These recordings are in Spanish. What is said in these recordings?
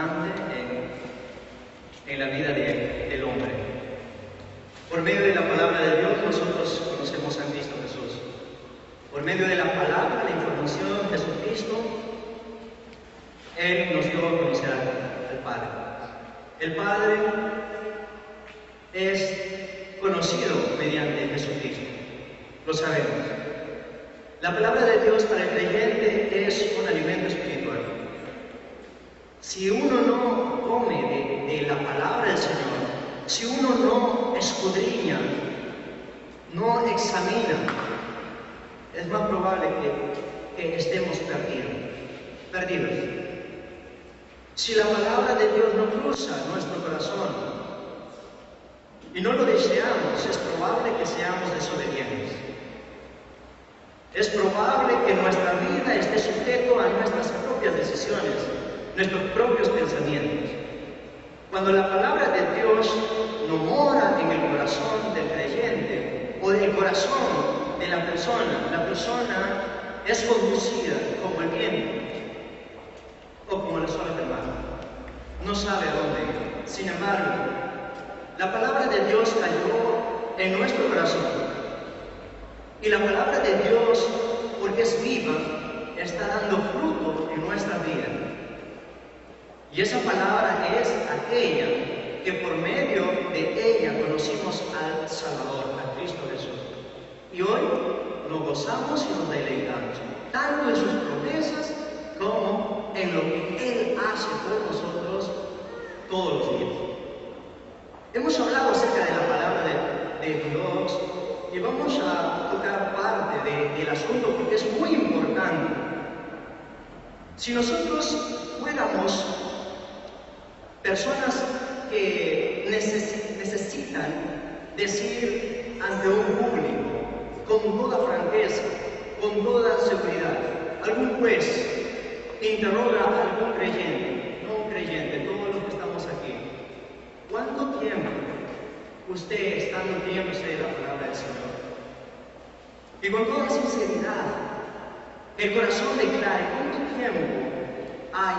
importante en la vida del hombre. Por medio de la palabra de Dios nosotros conocemos a Cristo Jesús. Por medio de la palabra, la información de Jesucristo, Él nos dio a conocer al Padre. El Padre es conocido mediante Jesucristo, lo sabemos. La palabra de Dios para el creyente es un alimento espiritual. Si uno no come de la palabra del Señor, si uno no escudriña, no examina, es más probable que estemos perdidos. Si la palabra de Dios no cruza nuestro corazón y no lo deseamos, es probable que seamos desobedientes. Es probable que nuestra vida esté sujeto a nuestras propias decisiones, nuestros propios pensamientos. Cuando la palabra de Dios no mora en el corazón del creyente o del corazón de la persona es conducida como el viento o como las olas del mar. No sabe a dónde ir. Sin embargo, la palabra de Dios cayó en nuestro corazón. Y la palabra de Dios, porque es viva, está dando fruto en nuestra vida. Y esa palabra es aquella que por medio de ella conocimos al Salvador, a Cristo Jesús. Y hoy nos gozamos y nos deleitamos, tanto en sus promesas como en lo que Él hace por nosotros todos los días. Hemos hablado acerca de la palabra de Dios y vamos a tocar parte del asunto porque es muy importante. Si nosotros fuéramos personas que necesitan decir ante un público con toda franqueza, con toda seguridad, algún juez interroga a algún creyente, no un creyente, todos los que estamos aquí, ¿cuánto tiempo usted está nutriéndose de la palabra del Señor? Y con toda sinceridad, el corazón declare cuánto tiempo hay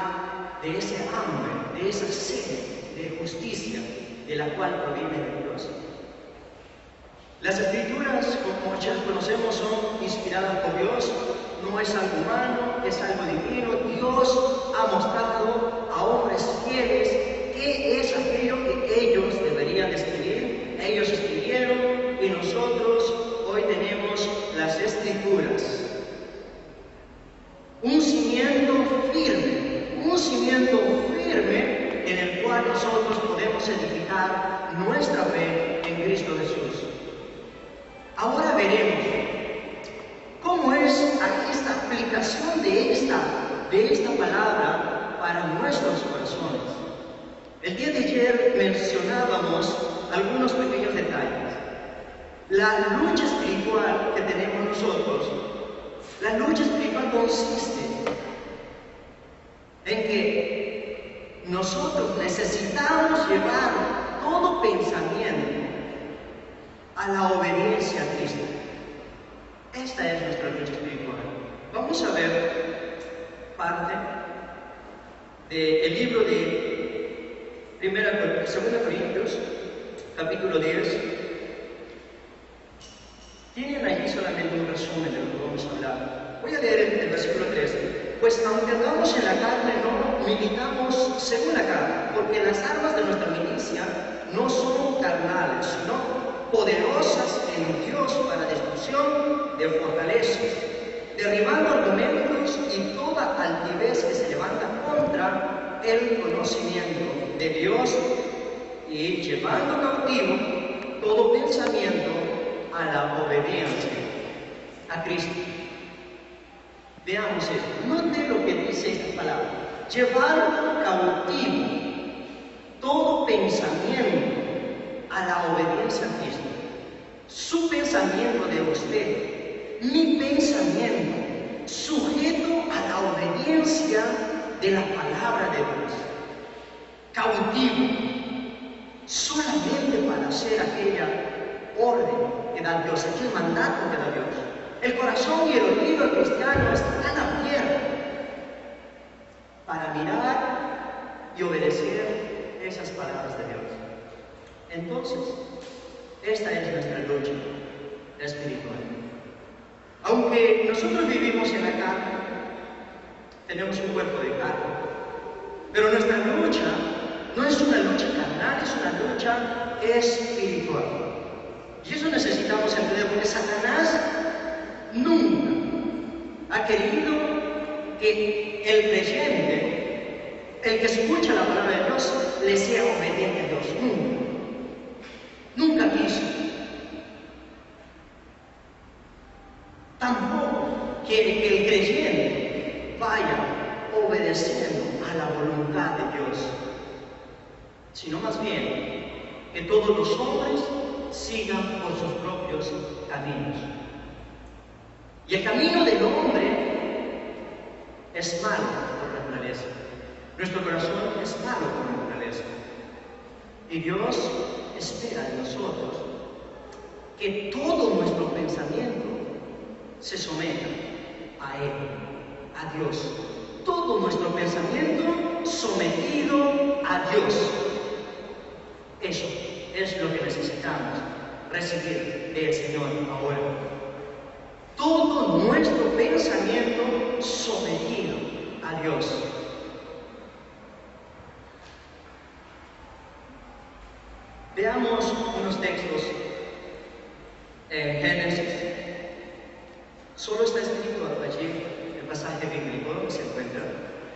de ese hambre, de esa sed de justicia de la cual proviene de Dios. Las Escrituras, como ya conocemos, son inspiradas por Dios, no es algo humano, es algo divino. Dios ha mostrado a hombres fieles qué es aquello que ellos deberían escribir. Ellos escribieron y nosotros hoy tenemos las Escrituras. Un cimiento firme en el cual nosotros podemos edificar nuestra fe en Cristo Jesús. Ahora veremos cómo es esta aplicación de esta palabra para nuestros corazones. El día de ayer mencionábamos algunos pequeños detalles. La lucha espiritual que tenemos nosotros, la lucha espiritual consiste en que nosotros necesitamos llevar todo pensamiento a la obediencia a Cristo. Esta es nuestra lucha espiritual. Vamos a ver parte del libro de 2 Corintios, capítulo 10. Tienen allí solamente un resumen de lo que vamos a hablar. Voy a leer el versículo 13. Pues aunque andamos en la carne, no militamos según la carne, porque las armas de nuestra milicia no son carnales, sino poderosas en Dios para destrucción de fortalezas, derribando argumentos y toda altivez que se levanta contra el conocimiento de Dios y llevando cautivo todo pensamiento a la obediencia a Cristo. Veamos esto. Note lo que dice esta palabra. Llevar cautivo todo pensamiento a la obediencia a Cristo. Su pensamiento de usted, mi pensamiento, sujeto a la obediencia de la palabra de Dios. Cautivo, solamente para hacer aquella orden que da Dios, aquel mandato que da Dios. El corazón y el oído del cristiano están abiertos para mirar y obedecer esas palabras de Dios. Entonces, esta es nuestra lucha espiritual. Aunque nosotros vivimos en la carne, tenemos un cuerpo de carne, pero nuestra lucha no es una lucha carnal, es una lucha espiritual. Y eso necesitamos entender, porque Satanás nunca ha querido que el creyente, el que escucha la palabra de Dios, le sea obediente a Dios. Nunca. Nunca quiso. Tampoco quiere que el creyente vaya obedeciendo a la voluntad de Dios, sino más bien que todos los hombres sigan por sus propios caminos. Y el camino del hombre es malo por naturaleza. Nuestro corazón es malo por naturaleza. Y Dios espera de nosotros que todo nuestro pensamiento se someta a Él, a Dios. Todo nuestro pensamiento sometido a Dios. Eso es lo que necesitamos recibir del Señor ahora. Todo nuestro pensamiento sometido a Dios. Veamos unos textos en Génesis. Solo está escrito allí el pasaje bíblico que se encuentra.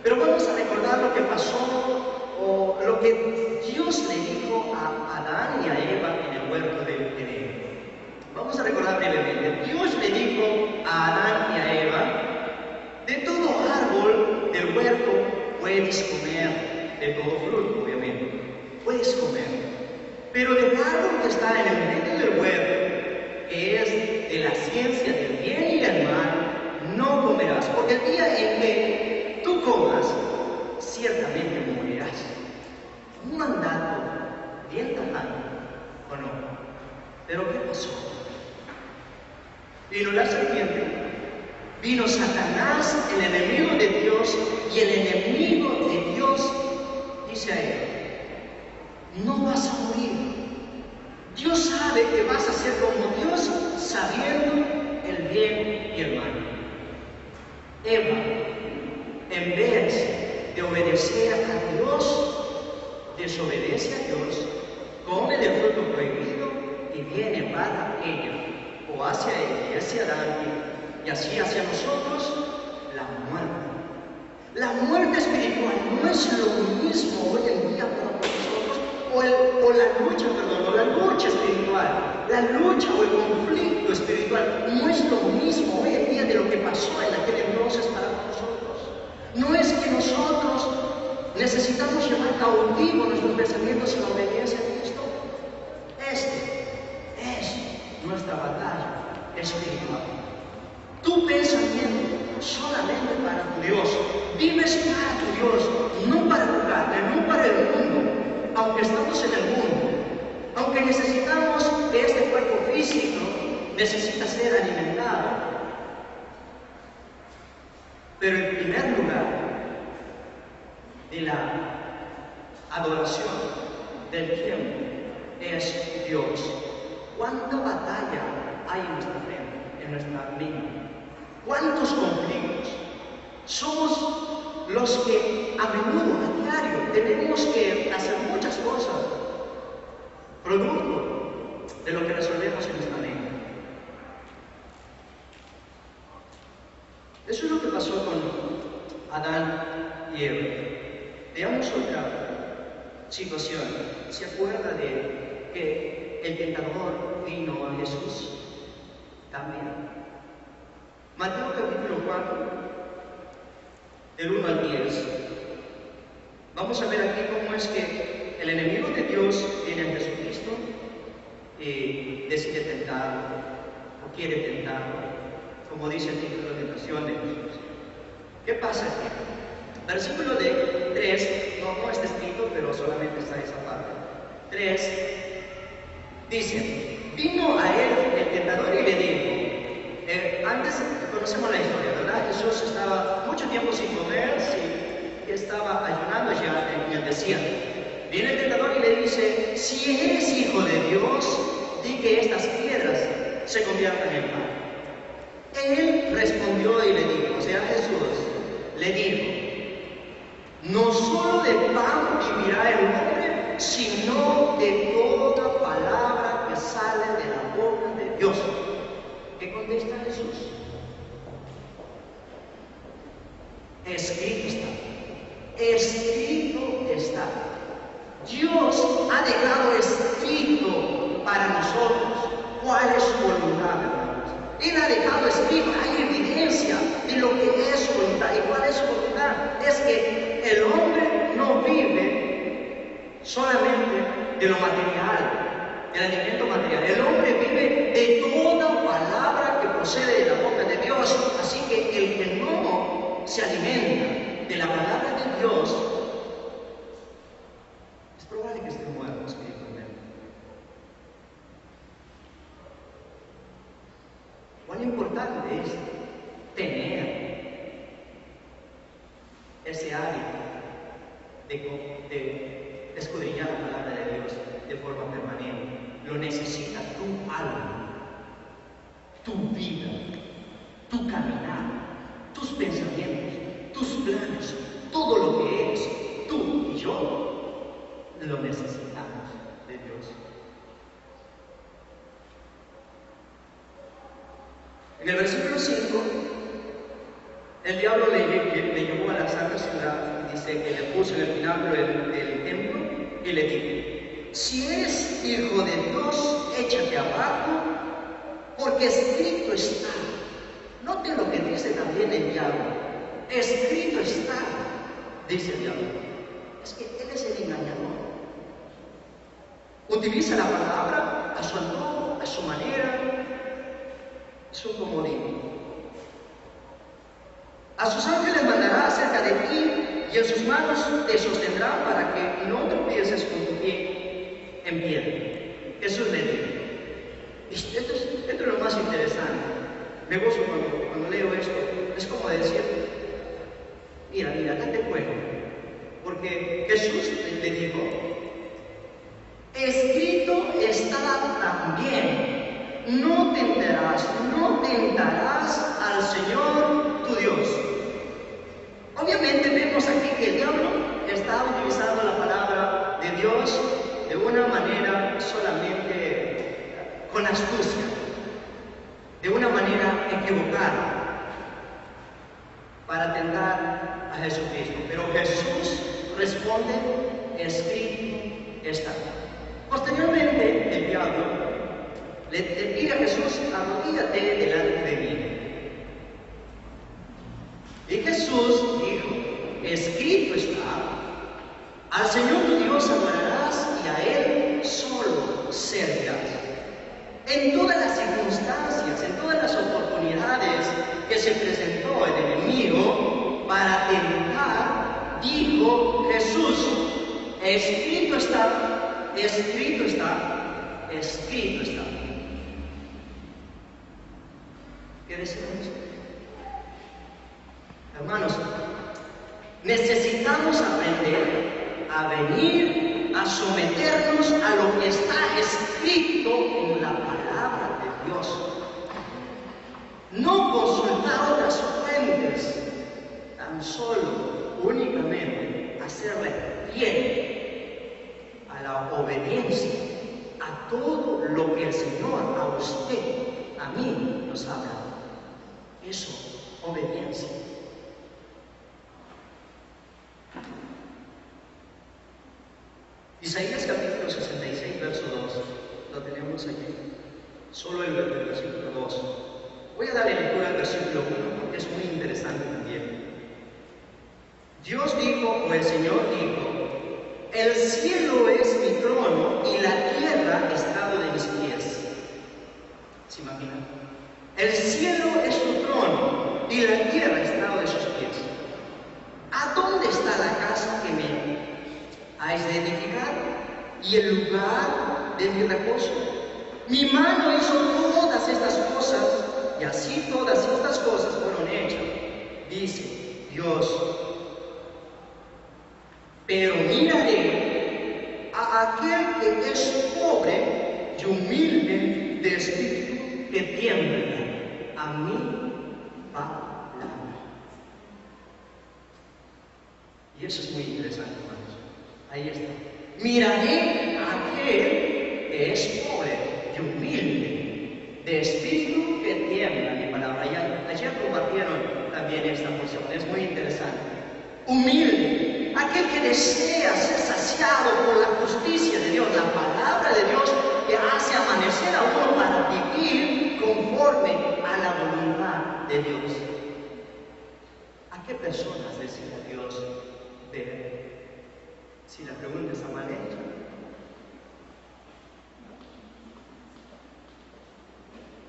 Pero vamos a recordar lo que pasó o lo que Dios le dijo a Adán y a Eva en el huerto de Edén. Vamos a recordar brevemente. Dios le dijo a Adán y a Eva: de todo árbol del huerto puedes comer, de todo fruto, obviamente, puedes comer. Pero del árbol que está en el medio del huerto, que es de la ciencia del bien y del mal, no comerás, porque el día en que tú comas, ciertamente morirás. Un mandato bien tajante, ¿o no? Pero ¿qué pasó? Vino la serpiente, vino Satanás, el enemigo de Dios, y el enemigo de Dios dice a él: no vas a morir. Dios sabe que vas a ser como Dios, sabiendo el bien y el mal. Eva, en vez de obedecer a Dios, desobedece a Dios, come del fruto prohibido y viene para ella, o hacia ella y hacia Adán, y así hacia nosotros, la muerte. La muerte espiritual no es lo mismo hoy en día para nosotros, o la lucha espiritual, la lucha o el conflicto espiritual no es lo mismo hoy en día de lo que pasó en aquel entonces para nosotros. No es que nosotros necesitamos llevar cautivo nuestros pensamientos en la obediencia a Cristo. Este es nuestra batalla espiritual. Tu pensamiento solamente para tu Dios. Vives para tu Dios, no para tu carne, no para el mundo. Aunque estamos en el mundo, aunque necesitamos que este cuerpo físico necesita ser alimentado, pero en primer lugar de la adoración del tiempo es Dios. ¿Cuánta batalla hay en nuestra frente, en nuestra vida? ¿Cuántos conflictos? Somos los que a menudo, a diario, tenemos que hacer muchas cosas producto de lo que resolvemos en nuestra mente. Eso es lo que pasó con Adán y Eva. Veamos otra situación. ¿Se acuerda de que el tentador vino a Jesús? También. Mateo capítulo 4, del 1 al 10. Vamos a ver aquí cómo es que el enemigo de Dios viene a Jesucristo y decide tentarlo, o quiere tentarlo, como dice el título de tentación de Jesús. ¿Qué pasa aquí? Versículo de 3, no está escrito, pero solamente está esa parte. 3, dice: vino a él el tentador y le dijo, antes conocemos la historia, ¿verdad? Jesús estaba mucho tiempo sin comer, que estaba ayunando ya en el desierto. Viene el tentador y le dice, si eres hijo de Dios, di que estas piedras se conviertan en pan. Él respondió y le dijo, o sea, Jesús le dijo, no solo de pan vivirá el hombre, sino de toda palabra que sale de la boca de Dios. ¿Qué contesta Jesús? Escrito está. Escrito está. Dios ha dejado escrito para nosotros cuál es su voluntad, hermanos. Él ha dejado escrito, hay evidencia de lo que es su voluntad. ¿Y cuál es su voluntad? Es que el hombre no vive solamente de lo material, del alimento material. El hombre vive de toda palabra que procede de la boca de Dios. Así que el que no se alimenta de la palabra de Dios, es probable que esté muerto espiritualmente. Cuán importante es tener ese hábito de escudriñar la palabra de Dios de forma permanente. Lo necesita tu alma, tu vida, tu caminar, tus pensamientos, tus planes, todo lo que eres, tú y yo, lo necesitamos de Dios. En el versículo 5, el diablo le llevó a la santa ciudad, dice que le puso en el pináculo del templo y le dijo, si eres hijo de Dios, échate abajo, porque escrito está. Noten lo que dice también el diablo. Escrito está, dice el diablo. Es que él es el engañador. Utiliza la palabra a su antojo, a su manera. Es un comodín. A sus ángeles mandará acerca de ti y en sus manos te sostendrán para que no tropieces con tu pie en piedra. Jesús le dijo. Esto es lo más interesante. Me gozo cuando leo esto. Es como decir, mira, date cuenta. Porque Jesús le dijo, escrito está también, no tentarás al Señor tu Dios. Obviamente vemos aquí que el diablo está utilizando la palabra de Dios de una manera solamente con astucia, de una manera equivocada, para tentar a Jesucristo. Pero Jesús responde, escrito está. Posteriormente, el diablo le pide a Jesús, arrodíllate delante de mí. Y Jesús dijo, escrito está, al Señor tu Dios adorarás y a Él solo servirás. En todas las circunstancias, en todas las oportunidades que se presentó el enemigo para tentar, dijo Jesús, escrito está, escrito está, escrito está. ¿Qué decimos? Hermanos, necesitamos aprender a venir a someternos a lo que está escrito en la palabra de Dios. No consultar otras fuentes, tan solo, únicamente, hacerle fiel a la obediencia, a todo lo que el Señor, a usted, a mí, nos habla. Eso, obediencia. Isaías capítulo 66, verso 2, lo tenemos allí, solo el versículo 2. Voy a darle lectura al versículo 1 porque es muy interesante también. Dios dijo, o el Señor dijo, el cielo es mi trono y la tierra estrado de mis pies. ¿Se imaginan? El cielo es tu trono y la tierra estrado de sus pies. ¿A dónde está la casa que me habéis de edificar y el lugar de mi reposo? Mi mano hizo todas estas cosas y así todas estas cosas fueron hechas, dice Dios. pero miraré a aquel que es pobre y humilde de espíritu, que tiembla a mi palabra. Y eso es muy interesante, hermanos. Ahí está. Miraré a aquel que es pobre y humilde de espíritu, que tiembla a mi palabra. Ayer compartieron también esta porción, es muy interesante. Humilde, aquel que desea ser saciado por la justicia de Dios, la palabra de Dios que hace amanecer a uno para vivir conforme a la voluntad de Dios. ¿A qué personas desea Dios ver? Si la pregunta está mal hecha.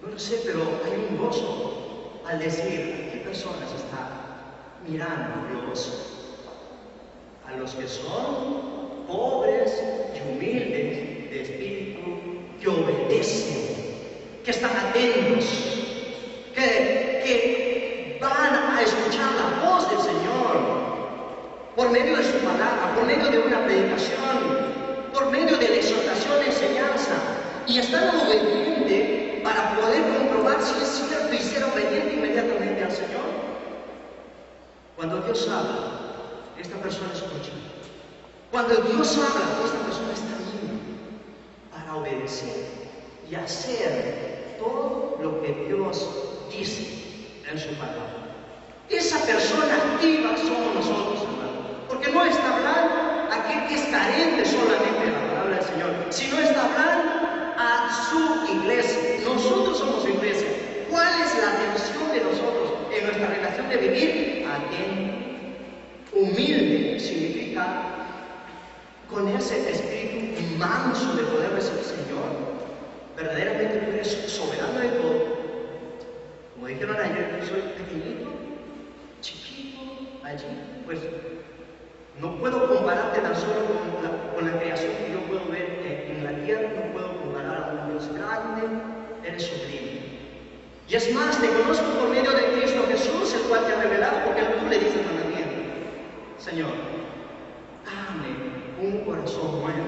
No lo sé, pero hay un gozo al decir a qué personas está mirando Dios. A los que son pobres y humildes de espíritu, que obedecen, que están atentos, que van a escuchar la voz del Señor por medio de su palabra, por medio de una predicación, por medio de la exhortación, enseñanza, y están obedientes para poder comprobar si es cierto y ser obediente inmediatamente al Señor. Cuando Dios habla, esta persona escucha. Cuando Dios habla, esta persona está libre para obedecer y hacer todo lo que Dios dice en su palabra. Esa persona activa somos nosotros, hermanos, porque no está hablando a aquel que es carente solamente de la palabra del Señor, sino está hablando a su iglesia. Nosotros somos su iglesia. ¿Cuál es la atención de nosotros en nuestra relación de vivir? Atento. Humilde significa con ese espíritu manso de poder decir: Señor, verdaderamente tú eres soberano de todo. Como dijeron ayer, yo soy pequeñito, chiquito, allí, pues no puedo compararte tan solo con la creación que yo puedo ver en la tierra, no puedo comparar a un Dios grande, eres sublime. Y es más, te conozco por medio de Cristo Jesús, el cual te ha revelado, porque tú le dices mandamiento. Señor, dame un corazón nuevo.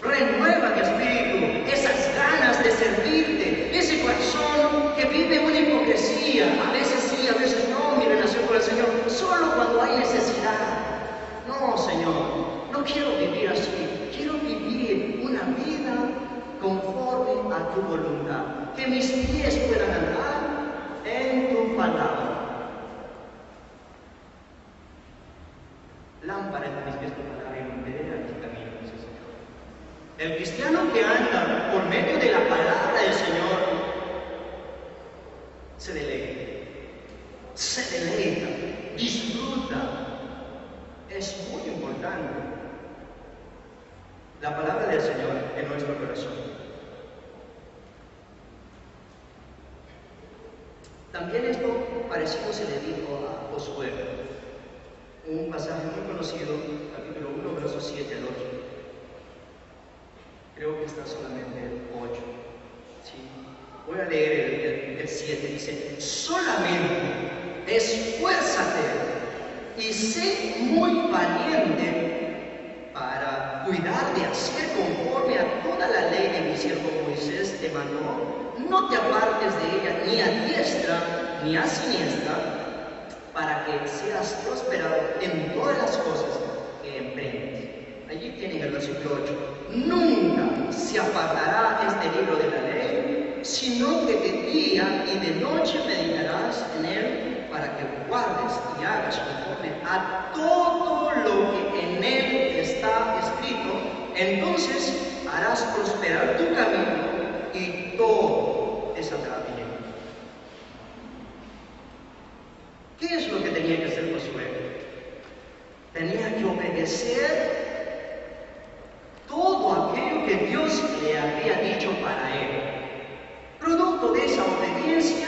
Renueva mi espíritu, esas ganas de servirte, ese corazón que vive una hipocresía. A veces sí, a veces no, mi relación con el Señor, solo cuando hay necesidad. No, Señor, no quiero vivir así. Quiero vivir una vida conforme a tu voluntad. Que mis pies puedan andar en tu palabra. Lámpara en mis pies tu palabra y lumbrera en tu camino, dice el Señor. El cristiano que anda por medio de la palabra del Señor se deleita, disfruta. Es muy importante la palabra del Señor en nuestro corazón. También esto parecido se le dijo a Josué, un pasaje muy conocido, capítulo 1, versos 7 al 8. Creo que está solamente el 8. ¿Sí? Voy a leer el 7. Dice: solamente esfuérzate y sé muy valiente para cuidar de hacer conforme a toda la ley de mi siervo Moisés te mandó. No te apartes de ella ni a diestra ni a siniestra, para que seas prosperado en todas las cosas que emprendes. Allí tienen el versículo 8. Nunca se apartará este libro de la ley, sino que de día y de noche meditarás en él, para que guardes y hagas conforme a todo lo que en él está escrito. Entonces harás prosperar tu camino y todo te saldrá bien. ¿Qué es lo que tenía que hacer Josué? Tenía que obedecer todo aquello que Dios le había dicho para él. Producto de esa obediencia,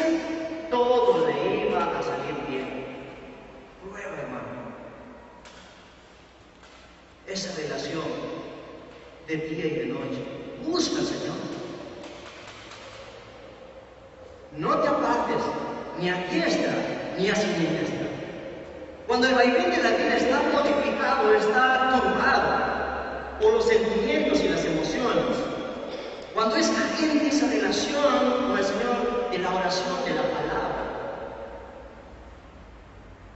todo le iba a salir bien. Prueba, hermano, esa relación de día y de noche. Busca al Señor. No te apartes ni a diestra ni a siniestra. Cuando el vaivén de la vida está modificado, está turbado por los sentimientos y las emociones, cuando es carente esa relación con el Señor de la oración, de la palabra,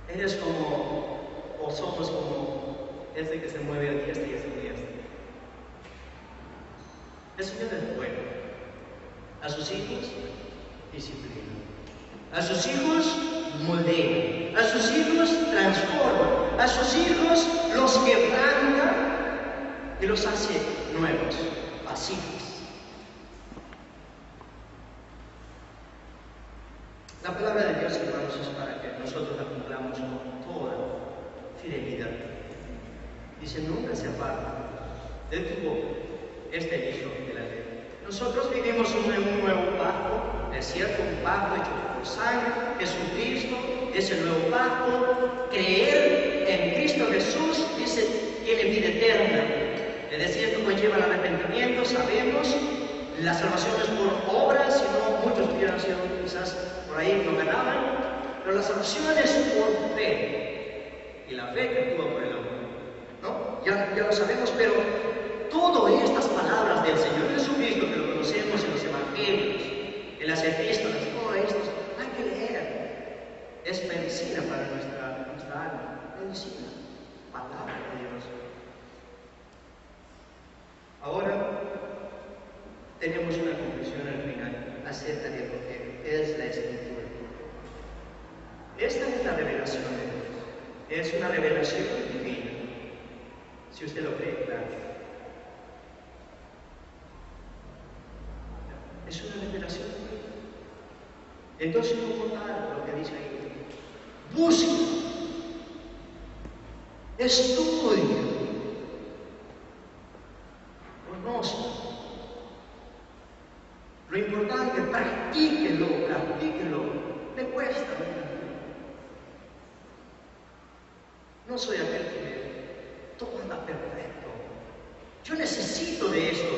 eres como, o somos como ese que se mueve a diestra y a siniestra. El Señor es bueno. A sus hijos disciplina. A sus hijos moldea. A sus hijos transforma. A sus hijos los quebranta y los hace nuevos, pacíficos. La palabra de Dios, hermanos, es para que nosotros la cumplamos con toda fidelidad. Dice, nunca se aparta de tu boca este libro de la ley. Nosotros vivimos un nuevo pacto, es cierto, un pacto hecho por sangre. Jesucristo es el nuevo pacto. Creer en Cristo Jesús, dice, tiene vida eterna. Es decir, esto conlleva el arrepentimiento, sabemos. La salvación es por obras, si no, muchos hubieran sido quizás por ahí no ganaban. Pero la salvación es por fe. Y la fe que actúa por el amor. ¿No? Ya lo sabemos, pero todas estas palabras del Señor Jesucristo, que lo conocemos en los evangelios, en las epístolas, todo esto hay que leer. Es medicina para nuestra alma. Medicina. Palabra de Dios. Ahora tenemos una conclusión al final acerca de lo que es la Escritura. Esta es la revelación de Dios. Es una revelación divina. Si usted lo cree, claro. Es una revelación divina. Entonces no contar lo que dice ahí. Busca. Estudia. Conozca. Lo importante, practíquelo. Me cuesta. No soy aquel que todo anda perfecto. Yo necesito de esto.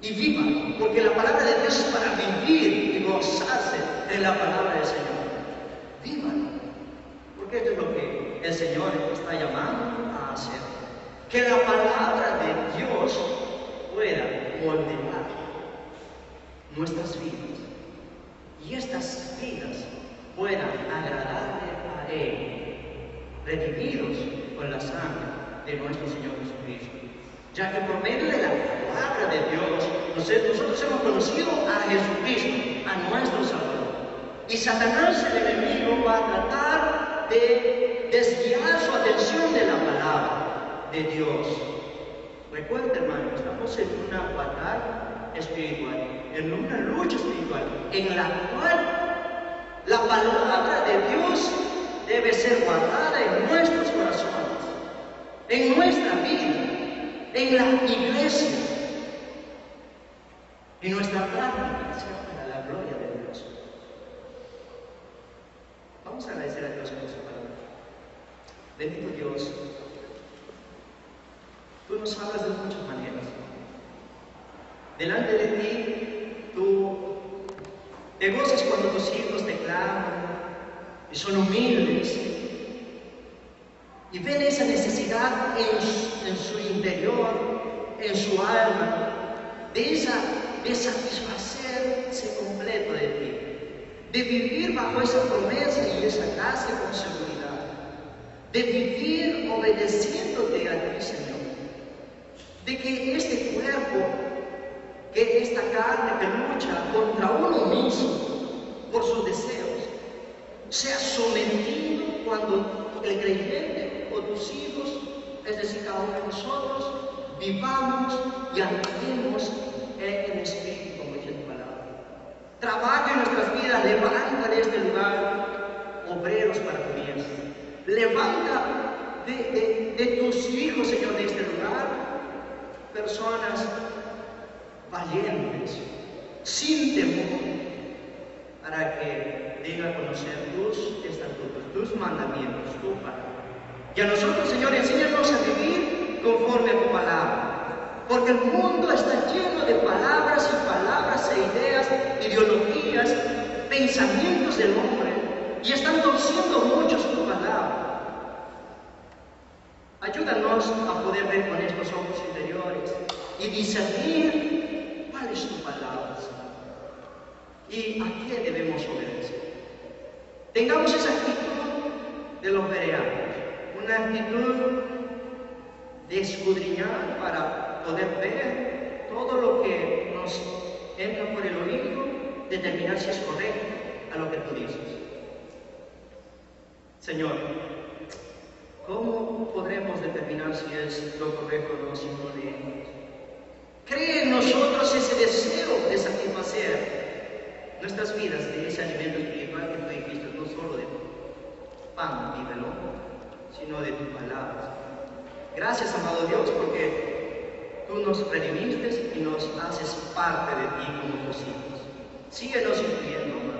Y viva, porque la palabra de Dios es para vivir y gozarse en la palabra del Señor. Viva, porque esto es lo que el Señor está llamando a hacer. Que la palabra de Dios pueda moldear nuestras vidas y estas vidas puedan agradarle a Él, redimidos con la sangre de nuestro Señor Jesucristo, ya que por medio de la palabra de Dios nosotros hemos conocido a Jesucristo, a nuestro Salvador, y Satanás, el enemigo, va a tratar de desviar su atención de la palabra de Dios. Recuerda, hermano, estamos en una batalla espiritual, en una lucha espiritual, en la cual la palabra de Dios debe ser guardada en nuestros corazones, en nuestra vida, en la iglesia, y nuestra práctica sea para la gloria de Dios. Vamos a agradecer a Dios por su palabra. Bendito Dios. Tú nos hablas de muchas maneras. Delante de ti, tú te gozas cuando tus hijos te claman y son humildes y ven esa necesidad en su interior, en su alma, de satisfacerse completo de ti, de vivir bajo esa promesa y esa gracia con seguridad, de vivir obedeciéndote a ti, Señor. De que este cuerpo, que esta carne que lucha contra uno mismo por sus deseos, sea sometido cuando el creyente o tus hijos, es decir, cada uno de nosotros, vivamos y actuemos en espíritu, como dice tu palabra. Trabaja en nuestras vidas, levanta de este lugar obreros para tu bien. Levanta de tus hijos, Señor, de este lugar, personas valientes, sin temor, para que den a conocer tus estatutos, tus mandamientos, tu palabra. Y a nosotros, Señor, enséñanos a vivir conforme a tu palabra, porque el mundo está lleno de palabras y palabras e ideas, ideologías, pensamientos del hombre, y están torciendo mucho su palabra. Ayúdanos a poder ver con estos ojos interiores y discernir cuál es tu palabra, Señor, y a quién debemos obedecer. Tengamos esa actitud de los bereanos, una actitud de escudriñar para poder ver todo lo que nos entra por el oído, determinar si es correcto a lo que tú dices. Señor, ¿cómo podremos determinar si es lo correcto o no si no leemos? Cree en nosotros ese deseo de satisfacer nuestras vidas de ese alimento espiritual que tú dijiste, no solo de pan vive el hombre, sino de tu palabra. Gracias, amado Dios, porque tú nos redimiste y nos haces parte de ti como tus hijos. Síguenos incluyendo,